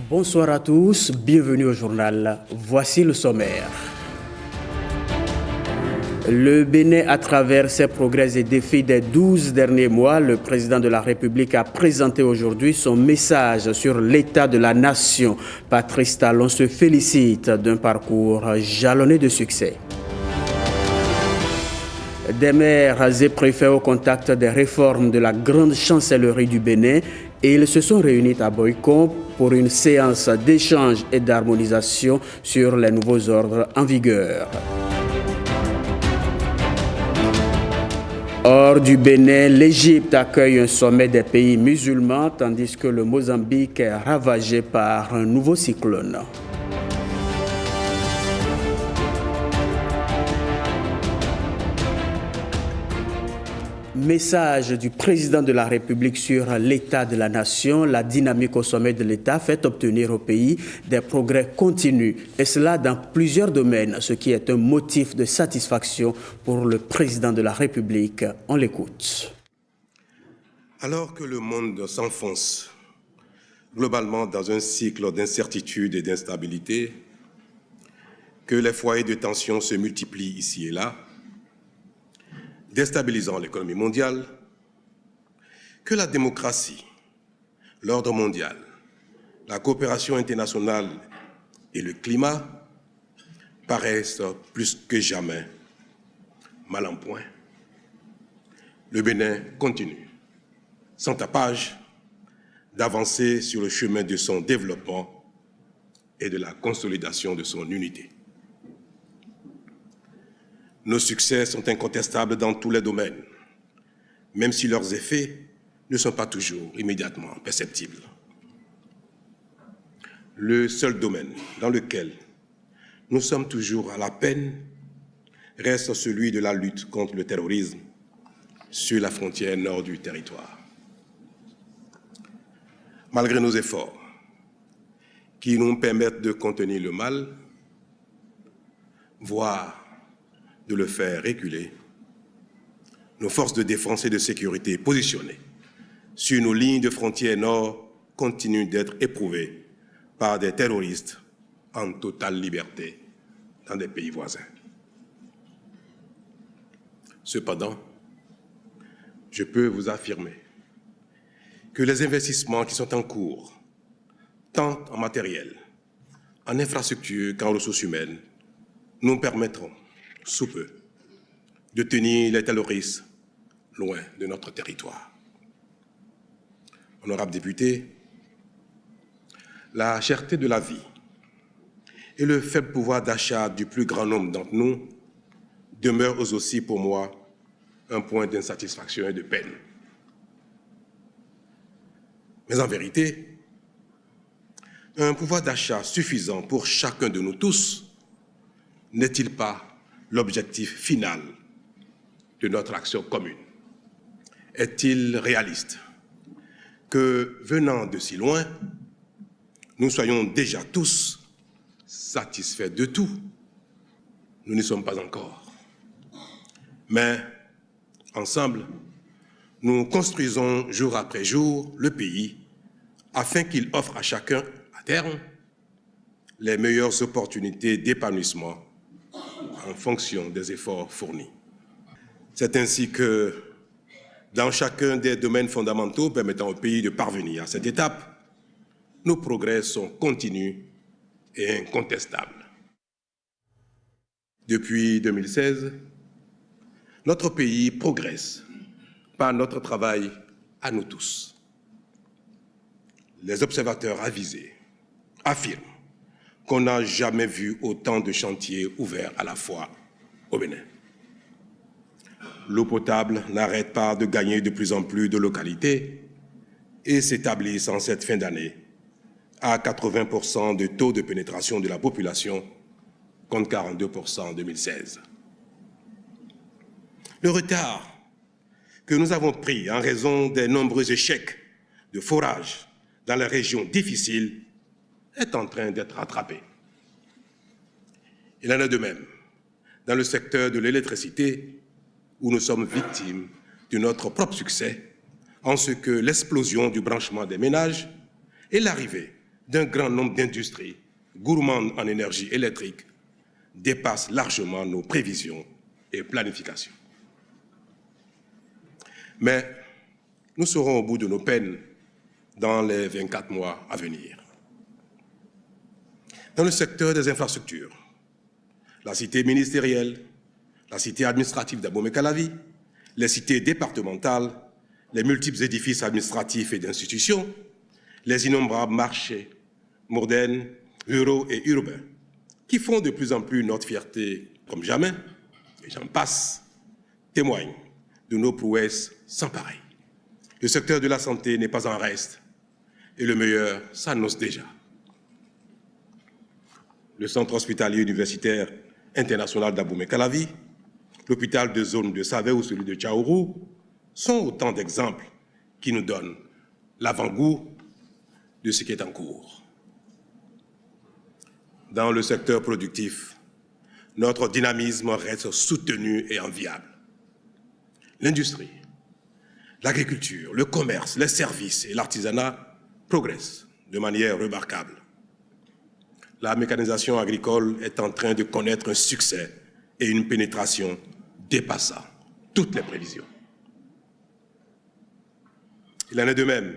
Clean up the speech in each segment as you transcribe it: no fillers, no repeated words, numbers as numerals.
Bonsoir à tous, bienvenue au journal. Voici le sommaire. Le Bénin, à travers ses progrès et défis des 12 derniers mois, le président de la République a présenté aujourd'hui son message sur l'état de la nation. Patrice Talon se félicite d'un parcours jalonné de succès. Des maires et préfets au contact des réformes de la grande chancellerie du Bénin et ils se sont réunis à Boycon pour une séance d'échange et d'harmonisation sur les nouveaux ordres en vigueur. Hors du Bénin, l'Égypte accueille un sommet des pays musulmans tandis que le Mozambique est ravagé par un nouveau cyclone. Message du président de la République sur l'état de la nation. La dynamique au sommet de l'État fait obtenir au pays des progrès continus, et cela dans plusieurs domaines, ce qui est un motif de satisfaction pour le président de la République. On l'écoute. Alors que le monde s'enfonce globalement dans un cycle d'incertitude et d'instabilité, que les foyers de tension se multiplient ici et là, déstabilisant l'économie mondiale, que la démocratie, l'ordre mondial, la coopération internationale et le climat paraissent plus que jamais mal en point. Le Bénin continue, sans tapage, d'avancer sur le chemin de son développement et de la consolidation de son unité. Nos succès sont incontestables dans tous les domaines, même si leurs effets ne sont pas toujours immédiatement perceptibles. Le seul domaine dans lequel nous sommes toujours à la peine reste celui de la lutte contre le terrorisme sur la frontière nord du territoire. Malgré nos efforts qui nous permettent de contenir le mal, voire de le faire reculer, nos forces de défense et de sécurité positionnées sur nos lignes de frontière nord continuent d'être éprouvées par des terroristes en totale liberté dans des pays voisins. Cependant, je peux vous affirmer que les investissements qui sont en cours, tant en matériel, en infrastructure qu'en ressources humaines, nous permettront sous peu de tenir les terroristes loin de notre territoire. Honorables députés, la cherté de la vie et le faible pouvoir d'achat du plus grand nombre d'entre nous demeurent aussi pour moi un point d'insatisfaction et de peine. Mais en vérité, un pouvoir d'achat suffisant pour chacun de nous tous n'est-il pas l'objectif final de notre action commune? Est-il réaliste que, venant de si loin, nous soyons déjà tous satisfaits de tout? Nous n'y sommes pas encore. Mais, ensemble, nous construisons jour après jour le pays afin qu'il offre à chacun, à terme, les meilleures opportunités d'épanouissement en fonction des efforts fournis. C'est ainsi que, dans chacun des domaines fondamentaux permettant au pays de parvenir à cette étape, nos progrès sont continus et incontestables. Depuis 2016, notre pays progresse par notre travail à nous tous. Les observateurs avisés affirment qu'on n'a jamais vu autant de chantiers ouverts à la fois au Bénin. L'eau potable n'arrête pas de gagner de plus en plus de localités et s'établit en cette fin d'année à 80% de taux de pénétration de la population contre 42% en 2016. Le retard que nous avons pris en raison des nombreux échecs de forage dans les régions difficiles est en train d'être rattrapé. Il en est de même dans le secteur de l'électricité, où nous sommes victimes de notre propre succès, en ce que l'explosion du branchement des ménages et l'arrivée d'un grand nombre d'industries gourmandes en énergie électrique dépasse largement nos prévisions et planifications. Mais nous serons au bout de nos peines dans les 24 mois à venir. Dans le secteur des infrastructures, la cité ministérielle, la cité administrative d'Abomey-Calavi, les cités départementales, les multiples édifices administratifs et d'institutions, les innombrables marchés modernes, ruraux et urbains, qui font de plus en plus notre fierté comme jamais, et j'en passe, témoignent de nos prouesses sans pareil. Le secteur de la santé n'est pas en reste, et le meilleur s'annonce déjà. Le centre hospitalier universitaire international d'Abomey-Calavi, l'hôpital de zone de Savé ou celui de Tchaourou sont autant d'exemples qui nous donnent l'avant-goût de ce qui est en cours. Dans le secteur productif, notre dynamisme reste soutenu et enviable. L'industrie, l'agriculture, le commerce, les services et l'artisanat progressent de manière remarquable. La mécanisation agricole est en train de connaître un succès et une pénétration dépassant toutes les prévisions. Il en est de même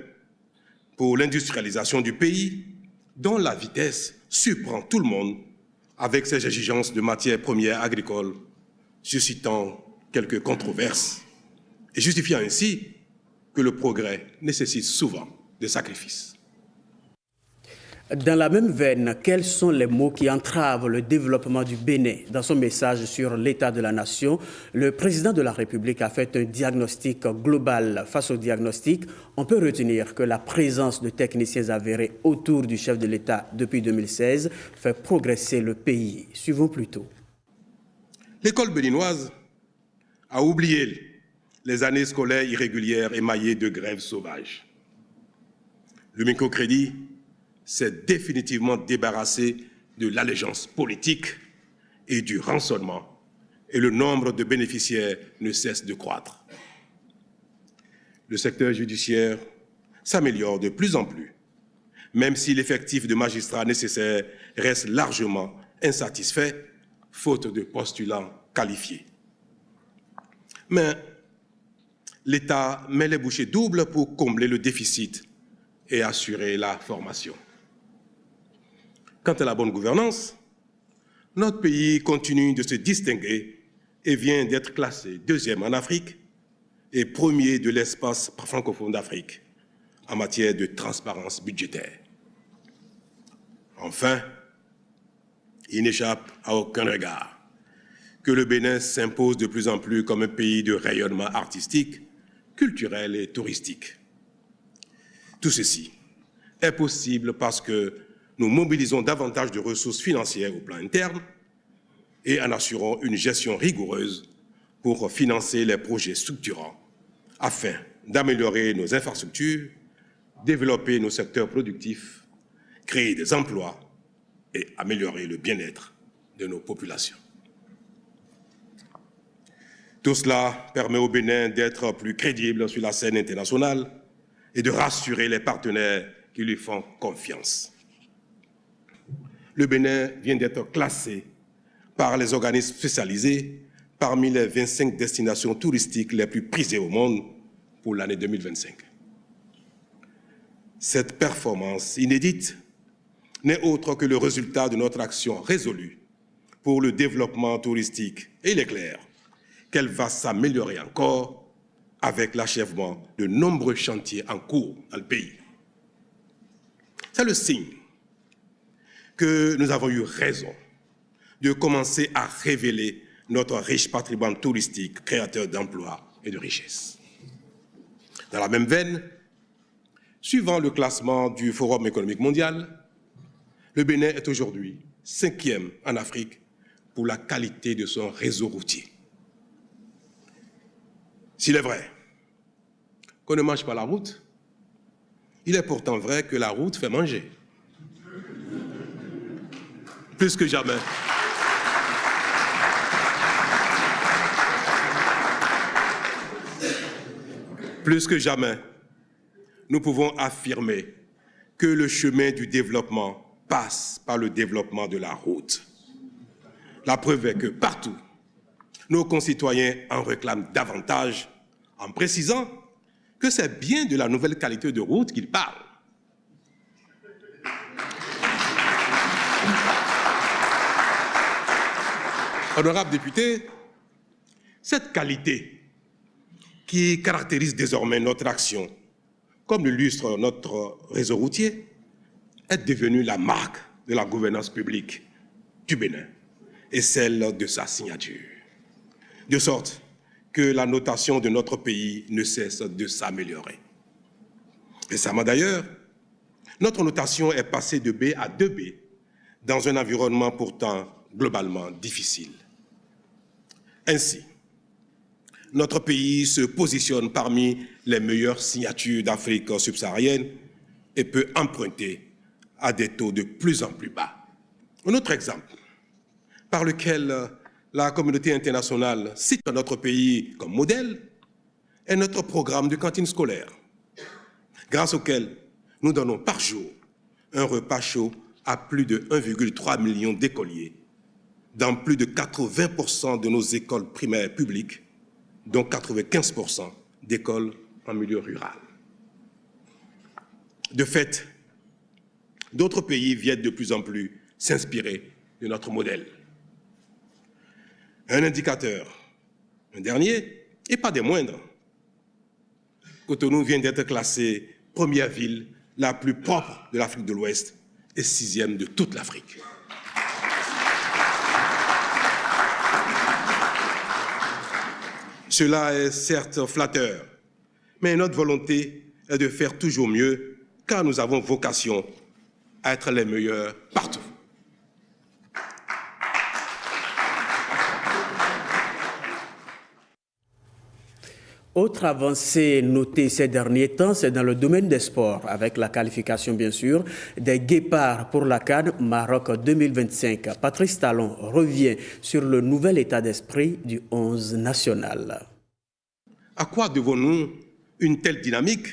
pour l'industrialisation du pays, dont la vitesse surprend tout le monde avec ses exigences de matières premières agricoles, suscitant quelques controverses et justifiant ainsi que le progrès nécessite souvent des sacrifices. Dans la même veine, quels sont les mots qui entravent le développement du Bénin? Dans son message sur l'état de la nation, le président de la République a fait un diagnostic global. Face au diagnostic, on peut retenir que la présence de techniciens avérés autour du chef de l'État depuis 2016 fait progresser le pays. Suivons plutôt. L'école béninoise a oublié les années scolaires irrégulières émaillées de grèves sauvages. Le microcrédit s'est définitivement débarrassé de l'allégeance politique et du rançonnement, et le nombre de bénéficiaires ne cesse de croître. Le secteur judiciaire s'améliore de plus en plus, même si l'effectif de magistrats nécessaire reste largement insatisfait, faute de postulants qualifiés. Mais l'État met les bouchées doubles pour combler le déficit et assurer la formation. Quant à la bonne gouvernance, notre pays continue de se distinguer et vient d'être classé deuxième en Afrique et premier de l'espace francophone d'Afrique en matière de transparence budgétaire. Enfin, il n'échappe à aucun regard que le Bénin s'impose de plus en plus comme un pays de rayonnement artistique, culturel et touristique. Tout ceci est possible parce que nous mobilisons davantage de ressources financières au plan interne et en assurons une gestion rigoureuse pour financer les projets structurants afin d'améliorer nos infrastructures, développer nos secteurs productifs, créer des emplois et améliorer le bien-être de nos populations. Tout cela permet au Bénin d'être plus crédible sur la scène internationale et de rassurer les partenaires qui lui font confiance. Le Bénin vient d'être classé par les organismes spécialisés parmi les 25 destinations touristiques les plus prisées au monde pour l'année 2025. Cette performance inédite n'est autre que le résultat de notre action résolue pour le développement touristique et il est clair qu'elle va s'améliorer encore avec l'achèvement de nombreux chantiers en cours dans le pays. C'est le signe que nous avons eu raison de commencer à révéler notre riche patrimoine touristique, créateur d'emplois et de richesses. Dans la même veine, suivant le classement du Forum économique mondial, le Bénin est aujourd'hui 5e en Afrique pour la qualité de son réseau routier. S'il est vrai qu'on ne mange pas la route, il est pourtant vrai que la route fait manger. Plus que jamais. Plus que jamais, nous pouvons affirmer que le chemin du développement passe par le développement de la route. La preuve est que partout, nos concitoyens en réclament davantage en précisant que c'est bien de la nouvelle qualité de route qu'ils parlent. Honorables députés, cette qualité qui caractérise désormais notre action, comme l'illustre notre réseau routier, est devenue la marque de la gouvernance publique du Bénin et celle de sa signature. De sorte que la notation de notre pays ne cesse de s'améliorer. Récemment d'ailleurs, notre notation est passée de B à 2B dans un environnement pourtant globalement difficile. Ainsi, notre pays se positionne parmi les meilleures signatures d'Afrique subsaharienne et peut emprunter à des taux de plus en plus bas. Un autre exemple par lequel la communauté internationale cite notre pays comme modèle est notre programme de cantine scolaire, grâce auquel nous donnons par jour un repas chaud à plus de 1,3 million d'écoliers dans plus de 80% de nos écoles primaires publiques, dont 95% d'écoles en milieu rural. De fait, d'autres pays viennent de plus en plus s'inspirer de notre modèle. Un indicateur, un dernier, et pas des moindres. Cotonou vient d'être classée première ville la plus propre de l'Afrique de l'Ouest et 6e de toute l'Afrique. Cela est certes flatteur, mais notre volonté est de faire toujours mieux, car nous avons vocation à être les meilleurs partout. Autre avancée notée ces derniers temps, c'est dans le domaine des sports, avec la qualification bien sûr des Guépards pour la CAN Maroc 2025. Patrice Talon revient sur le nouvel état d'esprit du 11 national. À quoi devons-nous une telle dynamique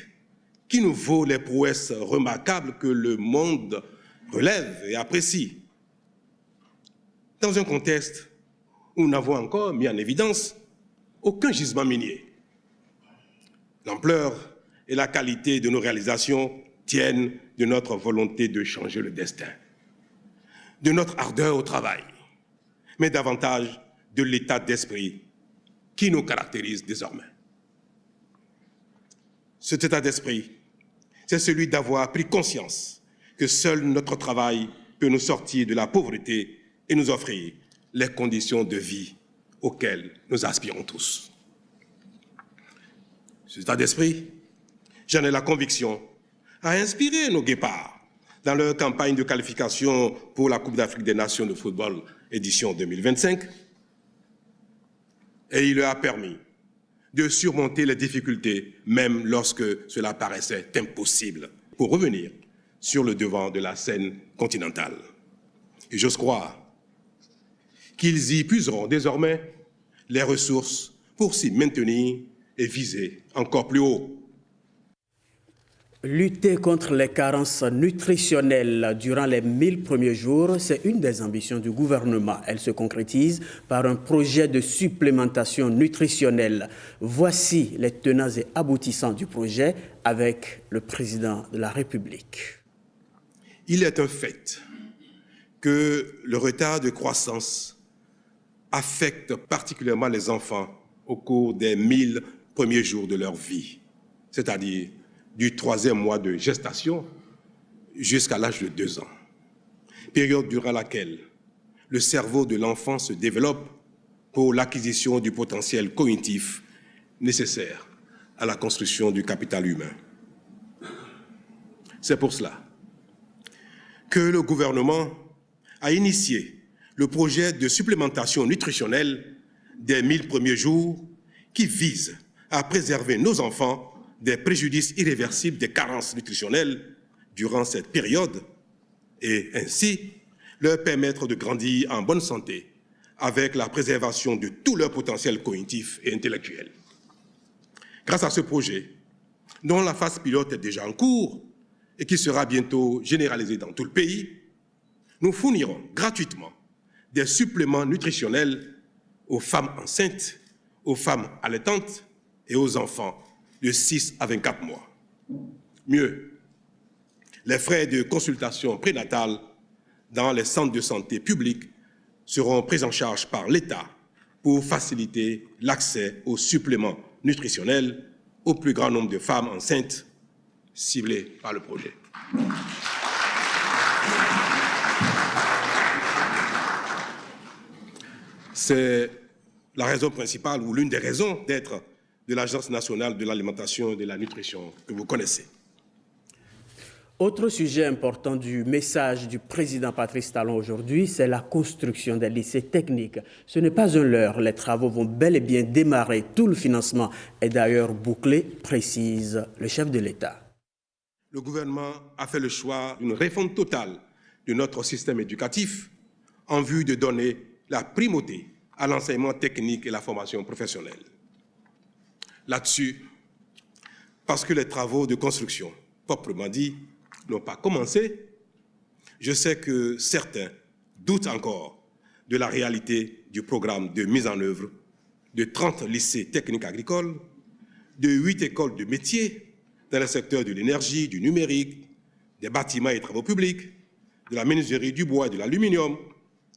qui nous vaut les prouesses remarquables que le monde relève et apprécie? Dans un contexte où nous n'avons encore mis en évidence aucun gisement minier. L'ampleur et la qualité de nos réalisations tiennent de notre volonté de changer le destin, de notre ardeur au travail, mais davantage de l'état d'esprit qui nous caractérise désormais. Cet état d'esprit, c'est celui d'avoir pris conscience que seul notre travail peut nous sortir de la pauvreté et nous offrir les conditions de vie auxquelles nous aspirons tous. Cet état d'esprit, j'en ai la conviction, a inspiré nos Guépards dans leur campagne de qualification pour la Coupe d'Afrique des Nations de football édition 2025 et il leur a permis de surmonter les difficultés même lorsque cela paraissait impossible pour revenir sur le devant de la scène continentale. Et j'ose croire qu'ils y puiseront désormais les ressources pour s'y maintenir et viser encore plus haut. Lutter contre les carences nutritionnelles durant les 1000 premiers jours, c'est une des ambitions du gouvernement. Elle se concrétise par un projet de supplémentation nutritionnelle. Voici les tenants et aboutissants du projet avec le président de la République. Il est un fait que le retard de croissance affecte particulièrement les enfants au cours des 1000 premiers jours de leur vie, c'est-à-dire du 3e mois de gestation jusqu'à l'âge de 2 ans, période durant laquelle le cerveau de l'enfant se développe pour l'acquisition du potentiel cognitif nécessaire à la construction du capital humain. C'est pour cela que le gouvernement a initié le projet de supplémentation nutritionnelle des 1000 premiers jours qui vise à préserver nos enfants des préjudices irréversibles des carences nutritionnelles durant cette période et ainsi leur permettre de grandir en bonne santé avec la préservation de tout leur potentiel cognitif et intellectuel. Grâce à ce projet, dont la phase pilote est déjà en cours, et qui sera bientôt généralisé dans tout le pays, nous fournirons gratuitement des suppléments nutritionnels aux femmes enceintes, aux femmes allaitantes et aux enfants de 6 à 24 mois. Mieux, les frais de consultation prénatale dans les centres de santé publics seront pris en charge par l'État pour faciliter l'accès aux suppléments nutritionnels au plus grand nombre de femmes enceintes ciblées par le projet. C'est la raison principale ou l'une des raisons d'être de l'Agence nationale de l'alimentation et de la nutrition que vous connaissez. Autre sujet important du message du président Patrice Talon aujourd'hui, c'est la construction des lycées techniques. Ce n'est pas un leurre, les travaux vont bel et bien démarrer. Tout le financement est d'ailleurs bouclé, précise le chef de l'État. Le gouvernement a fait le choix d'une réforme totale de notre système éducatif en vue de donner la primauté à l'enseignement technique et la formation professionnelle. Là-dessus, parce que les travaux de construction, proprement dit, n'ont pas commencé, je sais que certains doutent encore de la réalité du programme de mise en œuvre de 30 lycées techniques agricoles, de 8 écoles de métiers dans le secteur de l'énergie, du numérique, des bâtiments et travaux publics, de la menuiserie, du bois et de l'aluminium,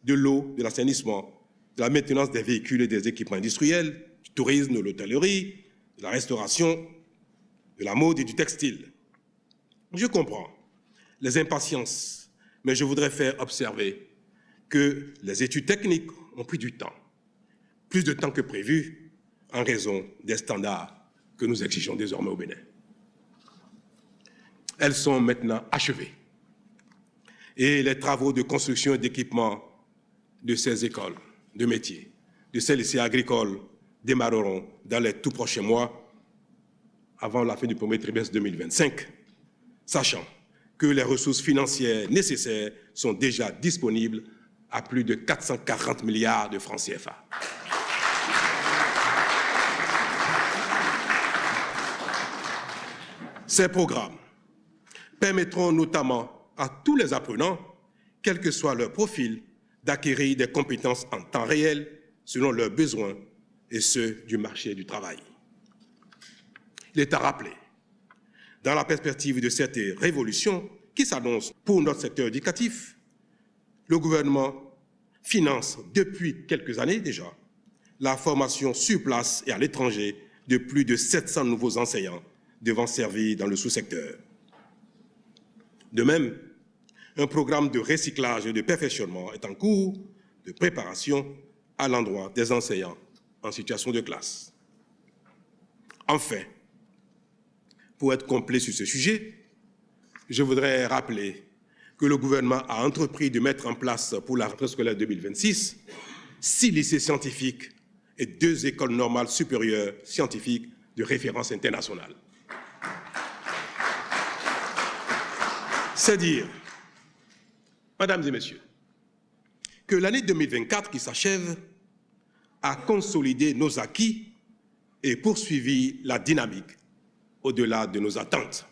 de l'eau, de l'assainissement, de la maintenance des véhicules et des équipements industriels, du tourisme, de l'hôtellerie, de la restauration, de la mode et du textile. Je comprends les impatiences, mais je voudrais faire observer que les études techniques ont pris du temps, plus de temps que prévu, en raison des standards que nous exigeons désormais au Bénin. Elles sont maintenant achevées et les travaux de construction et d'équipement de ces écoles de métiers, de ces lycées agricoles, démarreront dans les tout prochains mois, avant la fin du premier trimestre 2025, sachant que les ressources financières nécessaires sont déjà disponibles à plus de 440 milliards de francs CFA. Ces programmes permettront notamment à tous les apprenants, quel que soit leur profil, d'acquérir des compétences en temps réel selon leurs besoins et ceux du marché du travail. Il est à rappeler, dans la perspective de cette révolution qui s'annonce pour notre secteur éducatif, le gouvernement finance depuis quelques années déjà la formation sur place et à l'étranger de plus de 700 nouveaux enseignants devant servir dans le sous-secteur. De même, un programme de recyclage et de perfectionnement est en cours de préparation à l'endroit des enseignants en situation de classe. Enfin, pour être complet sur ce sujet, je voudrais rappeler que le gouvernement a entrepris de mettre en place pour la rentrée scolaire 2026 6 lycées scientifiques et 2 écoles normales supérieures scientifiques de référence internationale. C'est dire, mesdames et messieurs, que l'année 2024 qui s'achève a consolidé nos acquis et poursuivi la dynamique au-delà de nos attentes.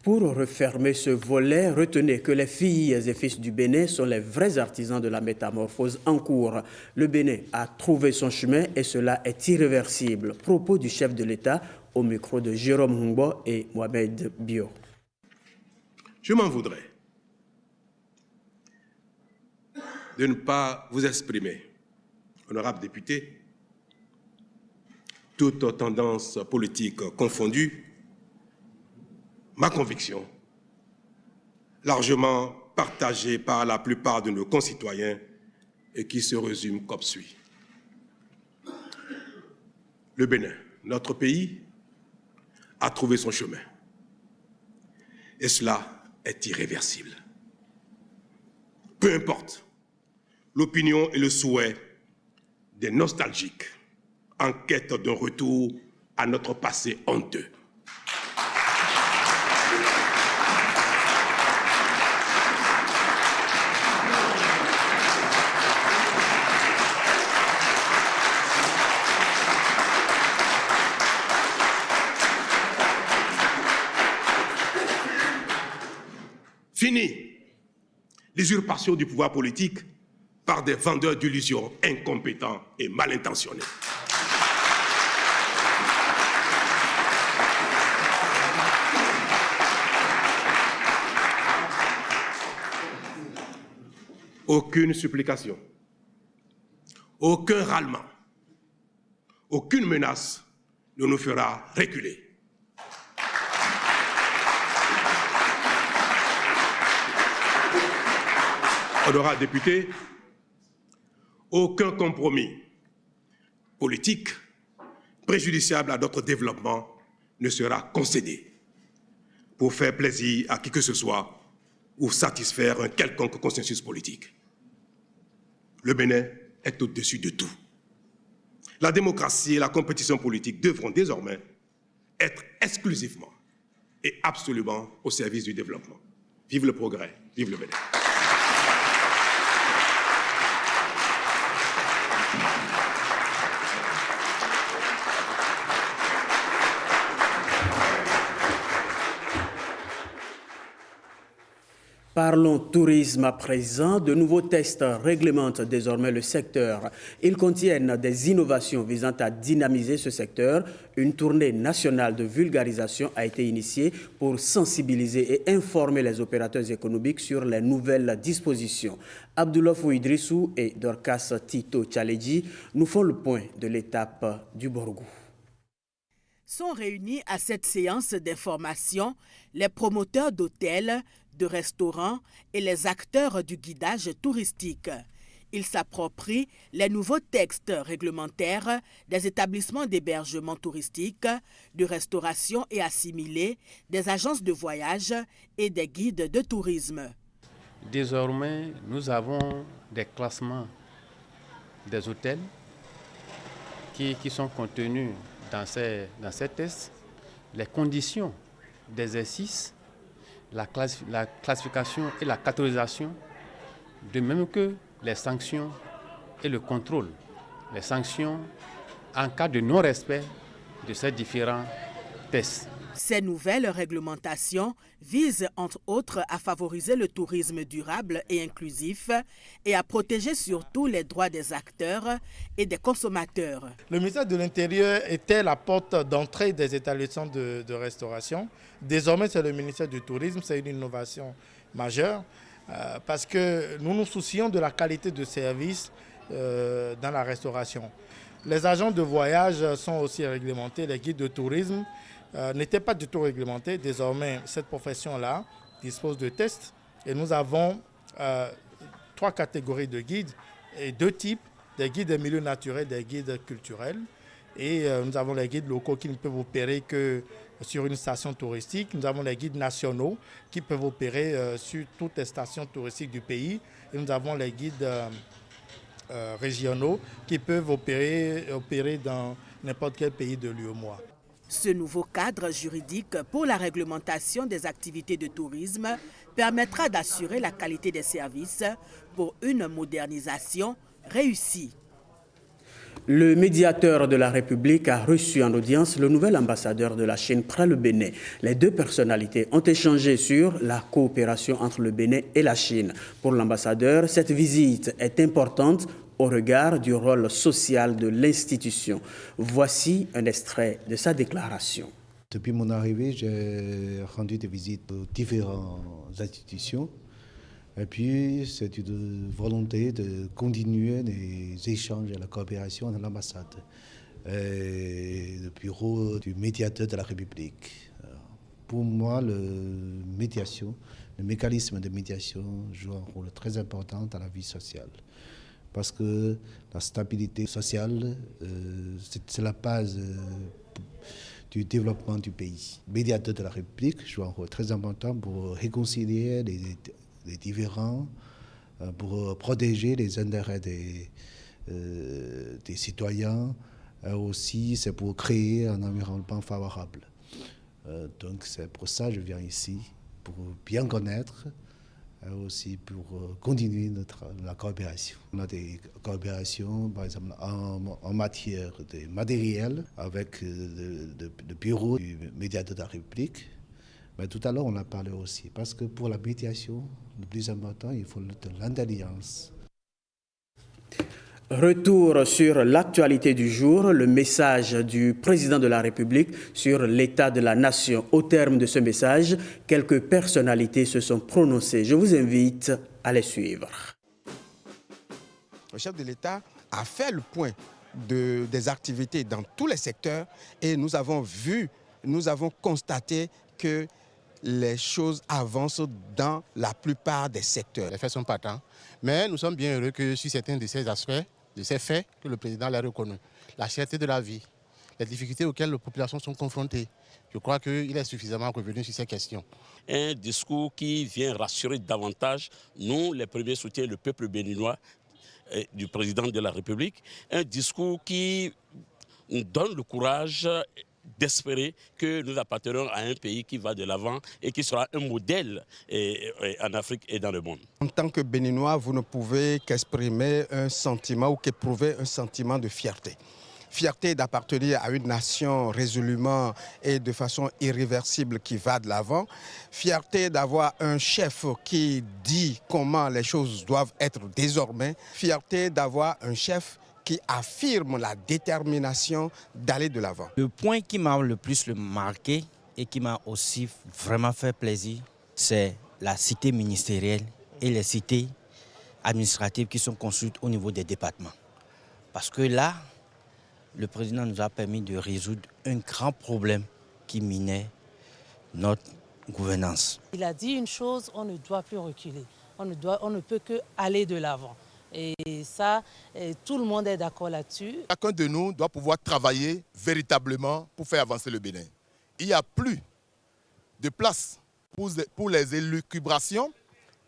Pour refermer ce volet, retenez que les filles et fils du Bénin sont les vrais artisans de la métamorphose en cours. Le Bénin a trouvé son chemin et cela est irréversible. Propos du chef de l'État au micro de Jérôme Humbo et Mohamed Bio. Je m'en voudrais de ne pas vous exprimer, honorable député, toute tendance politique confondue, ma conviction, largement partagée par la plupart de nos concitoyens et qui se résume comme suit. Le Bénin, notre pays, a trouvé son chemin. Et cela est irréversible. Peu importe l'opinion et le souhait des nostalgiques en quête d'un retour à notre passé honteux. Fini l'usurpation du pouvoir politique par des vendeurs d'illusions incompétents et mal intentionnés. Aucune supplication, aucun râlement, aucune menace ne nous fera reculer. Honorables députés, aucun compromis politique préjudiciable à notre développement ne sera concédé pour faire plaisir à qui que ce soit ou satisfaire un quelconque consensus politique. Le Bénin est au-dessus de tout. La démocratie et la compétition politique devront désormais être exclusivement et absolument au service du développement. Vive le progrès, vive le Bénin. Parlons tourisme à présent. De nouveaux tests réglementent désormais le secteur. Ils contiennent des innovations visant à dynamiser ce secteur. Une tournée nationale de vulgarisation a été initiée pour sensibiliser et informer les opérateurs économiques sur les nouvelles dispositions. Abdoulaye Idrissou et Dorcas Tito Tchaledji nous font le point de l'étape du Borgou. Sont réunis à cette séance d'information les promoteurs d'hôtels, de restaurants et les acteurs du guidage touristique. Ils s'approprient les nouveaux textes réglementaires des établissements d'hébergement touristique, de restauration et assimilés, des agences de voyage et des guides de tourisme. Désormais, nous avons des classements des hôtels qui sont contenus dans ces tests, les conditions d'exercice, la classification et la catégorisation, de même que les sanctions et le contrôle. Les sanctions en cas de non-respect de ces différents tests. Ces nouvelles réglementations visent entre autres à favoriser le tourisme durable et inclusif et à protéger surtout les droits des acteurs et des consommateurs. Le ministère de l'Intérieur était la porte d'entrée des établissements de restauration. Désormais, c'est le ministère du Tourisme, c'est une innovation majeure parce que nous nous soucions de la qualité de service dans la restauration. Les agents de voyage sont aussi réglementés, les guides de tourisme n'était pas du tout réglementé. Désormais, cette profession-là dispose de tests et nous avons 3 catégories de guides et 2 types, des guides des milieux naturels, des guides culturels. Et nous avons les guides locaux qui ne peuvent opérer que sur une station touristique. Nous avons les guides nationaux qui peuvent opérer sur toutes les stations touristiques du pays. Et nous avons les guides régionaux qui peuvent opérer dans n'importe quel pays de l'UEMOA. Ce nouveau cadre juridique pour la réglementation des activités de tourisme permettra d'assurer la qualité des services pour une modernisation réussie. Le médiateur de la République a reçu en audience le nouvel ambassadeur de la Chine près le Bénin. Les 2 personnalités ont échangé sur la coopération entre le Bénin et la Chine. Pour l'ambassadeur, cette visite est importante au regard du rôle social de l'institution. Voici un extrait de sa déclaration. Depuis mon arrivée, j'ai rendu des visites aux différentes institutions. Et puis, c'est une volonté de continuer les échanges et la coopération dans l'ambassade et le bureau du médiateur de la République. Pour moi, le mécanisme de médiation joue un rôle très important dans la vie sociale. Parce que la stabilité sociale, c'est la base du développement du pays. Le médiateur de la République joue un rôle très important pour réconcilier les différends, pour protéger les intérêts des citoyens. Aussi, c'est pour créer un environnement favorable. Donc c'est pour ça que je viens ici, pour bien connaître, aussi pour continuer la coopération. On a des coopérations, par exemple, en matière de matériel avec le bureau du médiateur de la République, Mais tout à l'heure, on a parlé aussi, parce que pour la médiation, le plus important, il faut de l'intelligence. Retour sur l'actualité du jour, le message du président de la République sur l'état de la nation. Au terme de ce message, quelques personnalités se sont prononcées. Je vous invite à les suivre. Le chef de l'État a fait le point des activités dans tous les secteurs et nous avons constaté que les choses avancent dans la plupart des secteurs. Les faits sont patents, mais nous sommes bien heureux que sur certains de ces aspects, de ces faits que le président l'a reconnu, la cherté de la vie, les difficultés auxquelles les populations sont confrontées, je crois qu'il est suffisamment revenu sur ces questions. Un discours qui vient rassurer davantage, nous, les premiers soutiens, le peuple béninois du président de la République, un discours qui nous donne le courage d'espérer que nous appartenons à un pays qui va de l'avant et qui sera un modèle en Afrique et dans le monde. En tant que Béninois, vous ne pouvez qu'exprimer un sentiment ou qu'éprouver un sentiment de fierté. Fierté d'appartenir à une nation résolument et de façon irréversible qui va de l'avant. Fierté d'avoir un chef qui dit comment les choses doivent être désormais. Fierté d'avoir un chef qui affirme la détermination d'aller de l'avant. Le point qui m'a le plus marqué et qui m'a aussi vraiment fait plaisir, c'est la cité ministérielle et les cités administratives qui sont construites au niveau des départements. Parce que là, le président nous a permis de résoudre un grand problème qui minait notre gouvernance. Il a dit une chose, on ne doit plus reculer. On ne peut que aller de l'avant. Et ça, tout le monde est d'accord là-dessus. Chacun de nous doit pouvoir travailler véritablement pour faire avancer le Bénin. Il n'y a plus de place pour les élucubrations,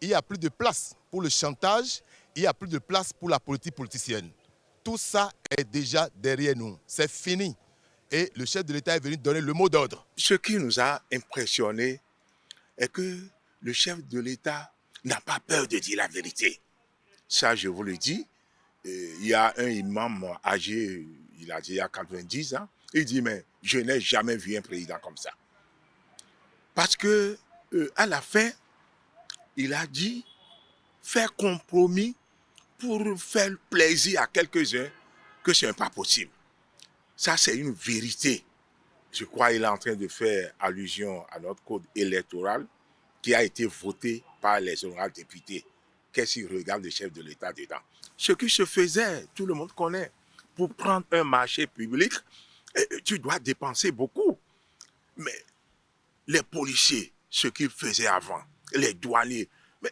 il n'y a plus de place pour le chantage, il n'y a plus de place pour la politique politicienne. Tout ça est déjà derrière nous, c'est fini. Et le chef de l'État est venu donner le mot d'ordre. Ce qui nous a impressionnés est que le chef de l'État n'a pas peur de dire la vérité. Ça, je vous le dis. Il y a un imam âgé, il a déjà 90 ans, il dit, mais je n'ai jamais vu un président comme ça. Parce que à la fin, il a dit, faire compromis pour faire plaisir à quelques-uns, que ce n'est pas possible. Ça, c'est une vérité. Je crois qu'il est en train de faire allusion à notre code électoral qui a été voté par les honorables députés. Qu'est-ce qu'il regarde le chef de l'État dedans? Ce qui se faisait, tout le monde connaît. Pour prendre un marché public, tu dois dépenser beaucoup. Mais les policiers, ce qu'ils faisaient avant, les douaniers, mais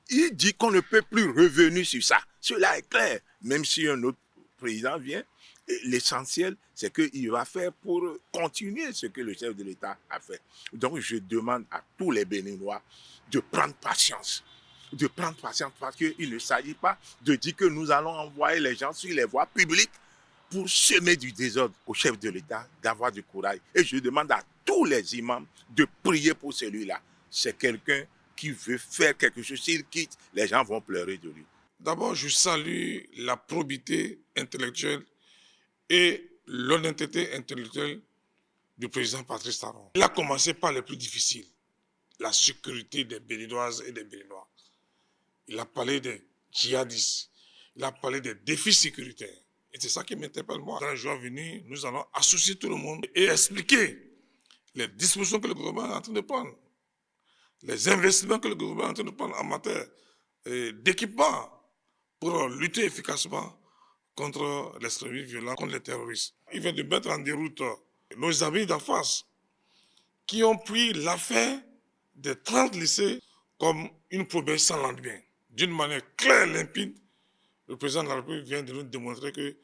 il dit qu'on ne peut plus revenir sur ça. Cela est clair. Même si un autre président vient, l'essentiel, c'est qu'il va faire pour continuer ce que le chef de l'État a fait. Donc, je demande à tous les Béninois de prendre patience. De prendre patience parce qu'il ne s'agit pas de dire que nous allons envoyer les gens sur les voies publiques pour semer du désordre au chef de l'État, d'avoir du courage. Et je demande à tous les imams de prier pour celui-là. C'est quelqu'un qui veut faire quelque chose. S'il quitte, les gens vont pleurer de lui. D'abord, je salue la probité intellectuelle et l'honnêteté intellectuelle du président Patrice Talon. Il a commencé par les plus difficiles, la sécurité des Béninoises et des Béninois. Il a parlé des djihadistes, il a parlé des défis sécuritaires. Et c'est ça qui m'interpelle moi. Dans les jours à venir, nous allons associer tout le monde et expliquer les dispositions que le gouvernement est en train de prendre, les investissements que le gouvernement est en train de prendre en matière d'équipement pour lutter efficacement contre l'extrémisme violent, contre les terroristes. Il vient de mettre en déroute nos amis d'en face qui ont pris l'affaire des 30 lycées comme une promesse sans lendemain. D'une manière claire et limpide, le président de la République vient de nous démontrer que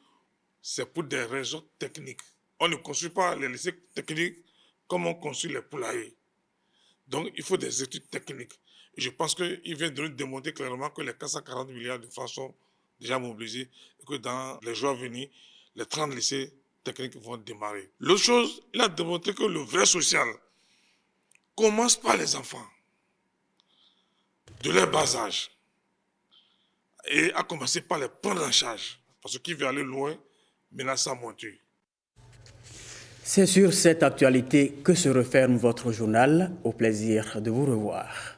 c'est pour des raisons techniques. On ne construit pas les lycées techniques comme on construit les poulaillers. Donc, il faut des études techniques. Et je pense qu'il vient de nous démontrer clairement que les 440 milliards de francs sont déjà mobilisés et que dans les jours à venir, les 30 lycées techniques vont démarrer. L'autre chose, il a démontré que le vrai social commence par les enfants, de leur bas âge, et à commencer par les prendre en charge. Parce que qui veut aller loin menace sa monture. C'est sur cette actualité que se referme votre journal. Au plaisir de vous revoir.